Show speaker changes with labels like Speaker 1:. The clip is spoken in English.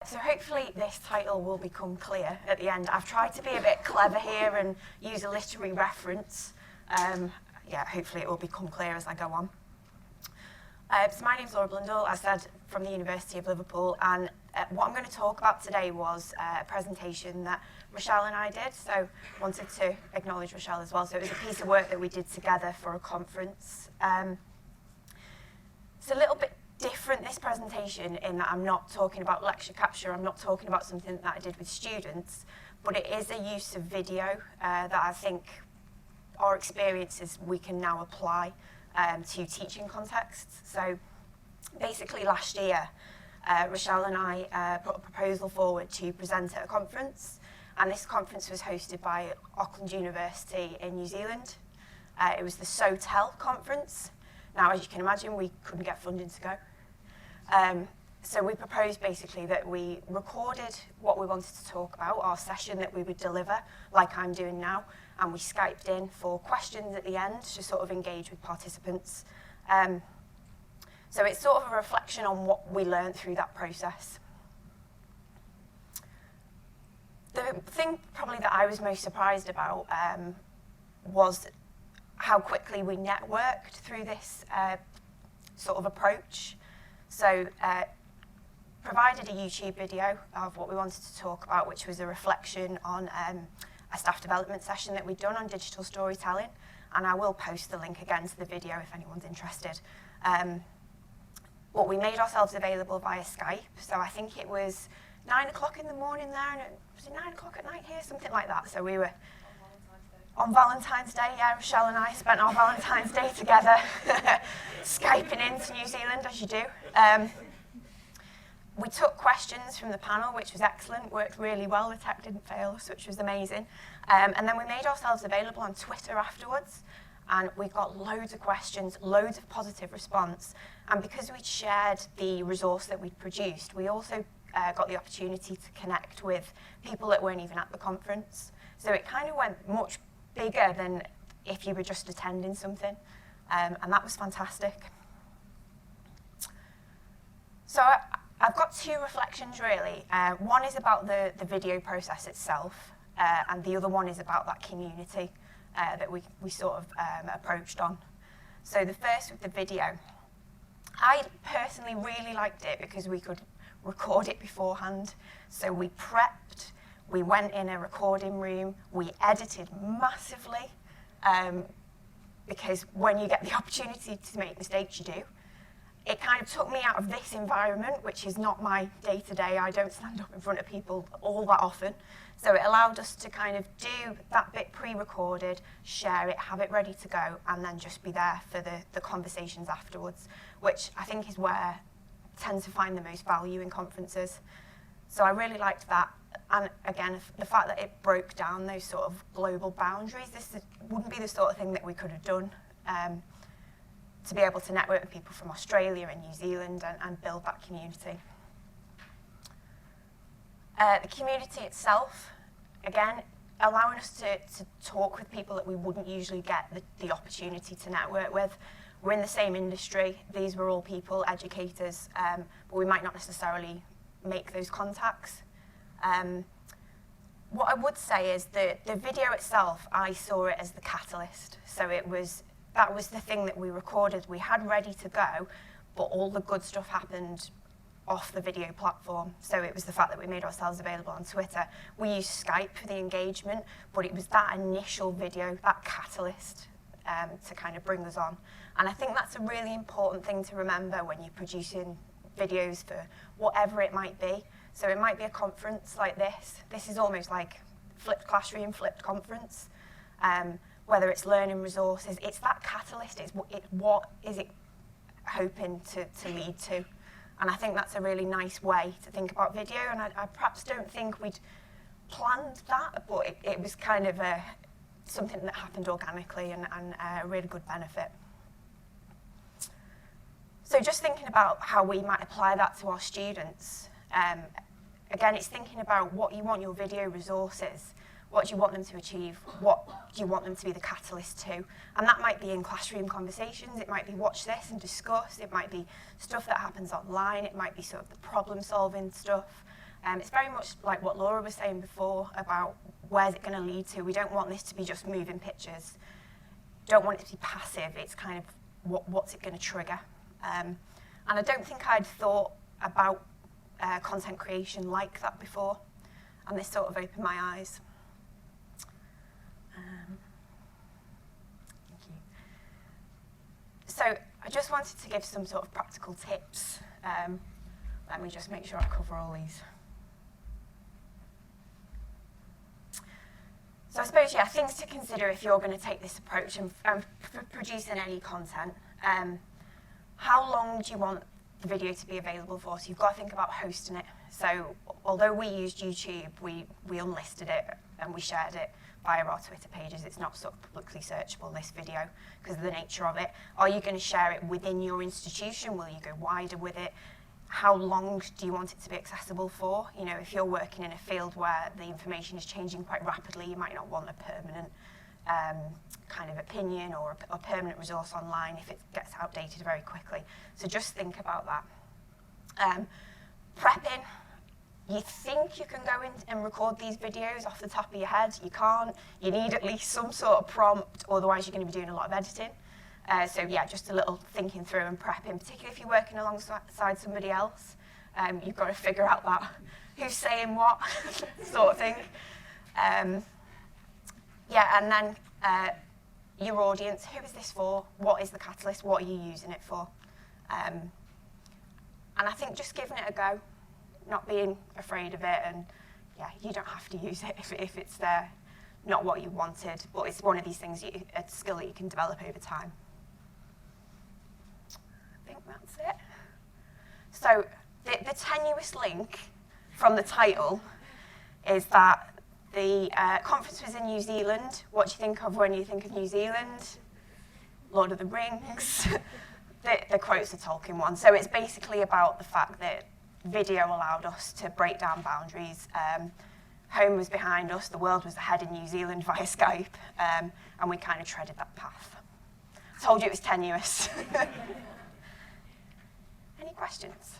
Speaker 1: So hopefully this title will become clear at the end. I've tried to be a bit clever here and use a literary reference. Yeah, hopefully it will become clear as I go on. So my name's Laura Blundell, as I said, from the University of Liverpool, and what I'm going to talk about today was a presentation that Rachelle and I did, so I wanted to acknowledge Rachelle as well. So it was a piece of work that we did together for a conference. It's a little bit different, this presentation, in that I'm not talking about lecture capture, I'm not talking about something that I did with students, but it is a use of video that I think our experiences we can now apply to teaching contexts. So basically last year, Rachelle and I put a proposal forward to present at a conference, and this conference was hosted by Auckland University in New Zealand. It was the SOTEL conference. Now, as you can imagine, we couldn't get funding to go. So we proposed basically that we recorded what we wanted to talk about, our session that we would deliver, like I'm doing now, and we Skyped in for questions at the end to sort of engage with participants. So it's sort of a reflection on what we learned through that process. The thing probably that I was most surprised about was how quickly we networked through this sort of approach. So provided a YouTube video of what we wanted to talk about, which was a reflection on a staff development session that we'd done on digital storytelling, and I will post the link again to the video if anyone's interested. But we made ourselves available via Skype, so I think it was 9 o'clock in the morning there, and was it 9 o'clock at night here, something like that. So we were on Valentine's Day, yeah, Rachelle and I spent our Valentine's Day together, Skyping into New Zealand, as you do. We took questions from the panel, which was excellent, worked really well, the tech didn't fail us, which was amazing. And then we made ourselves available on Twitter afterwards, and we got loads of questions, loads of positive response. And because we'd shared the resource that we'd produced, we also got the opportunity to connect with people that weren't even at the conference. So it kind of went much bigger than if you were just attending something, and that was fantastic. So I've got two reflections really. One is about the video process itself, and the other one is about that community that we sort of approached on. So the first with the video. I personally really liked it because we could record it beforehand. So we prepped, we went in a recording room, we edited massively, because when you get the opportunity to make mistakes, you do. It kind of took me out of this environment, which is not my day-to-day. I don't stand up in front of people all that often. So it allowed us to kind of do that bit pre-recorded, share it, have it ready to go, and then just be there for the conversations afterwards, which I think is where I tend to find the most value in conferences. So I really liked that. And again, the fact that it broke down those sort of global boundaries, this wouldn't be the sort of thing that we could have done to be able to network with people from Australia and New Zealand and build that community. The community itself, again, allowing us to talk with people that we wouldn't usually get the opportunity to network with. We're in the same industry. These were all people, educators, but we might not necessarily make those contacts. What I would say is the video itself, I saw it as the catalyst. So that was the thing that we recorded, we had ready to go, but all the good stuff happened off the video platform. So it was the fact that we made ourselves available on Twitter. We used Skype for the engagement, but it was that initial video, that catalyst to kind of bring us on. And I think that's a really important thing to remember when you're producing videos for whatever it might be. So it might be a conference like this. This is almost like flipped classroom, flipped conference. Whether it's learning resources, it's that catalyst, what is it hoping to lead to? And I think that's a really nice way to think about video, and I perhaps don't think we'd planned that, but it was kind of something that happened organically and a really good benefit. So just thinking about how we might apply that to our students. Again, it's thinking about what you want your video resources. What do you want them to achieve? What do you want them to be the catalyst to? And that might be in classroom conversations, it might be watch this and discuss, it might be stuff that happens online, it might be sort of the problem-solving stuff. It's very much like what Laura was saying before about where's it going to lead to. We don't want this to be just moving pictures. Don't want it to be passive. It's kind of what's it going to trigger. And I don't think I'd thought about content creation like that before, and this sort of opened my eyes. Thank you. So I just wanted to give some sort of practical tips. Let me just make sure I cover all these. So I suppose, yeah, things to consider if you're going to take this approach and producing any content. How long do you want the video to be available for? So you've got to think about hosting it. So although we used YouTube, we unlisted it and we shared it via our Twitter pages. It's not sort of publicly searchable, this video, because of the nature of it. Are you going to share it within your institution? Will you go wider with it? How long do you want it to be accessible for? You know, if you're working in a field where the information is changing quite rapidly, you might not want a permanent kind of opinion or a permanent resource online if it gets outdated very quickly. So just think about that. Prepping. You think you can go in and record these videos off the top of your head. You can't. You need at least some sort of prompt, otherwise you're going to be doing a lot of editing. So yeah, just a little thinking through and prepping, particularly if you're working alongside somebody else. You've got to figure out that who's saying what sort of thing. Yeah, and then your audience, who is this for? What is the catalyst? What are you using it for? And I think just giving it a go, not being afraid of it, and yeah, you don't have to use it if it's not what you wanted, but it's one of these things, a skill that you can develop over time. I think that's it. So the tenuous link from the title is that the conference was in New Zealand. What do you think of when you think of New Zealand? Lord of the Rings. The quote's a Tolkien one. So it's basically about the fact that video allowed us to break down boundaries. Home was behind us, the world was ahead in New Zealand via Skype, and we kind of treaded that path. I told you it was tenuous. Any questions?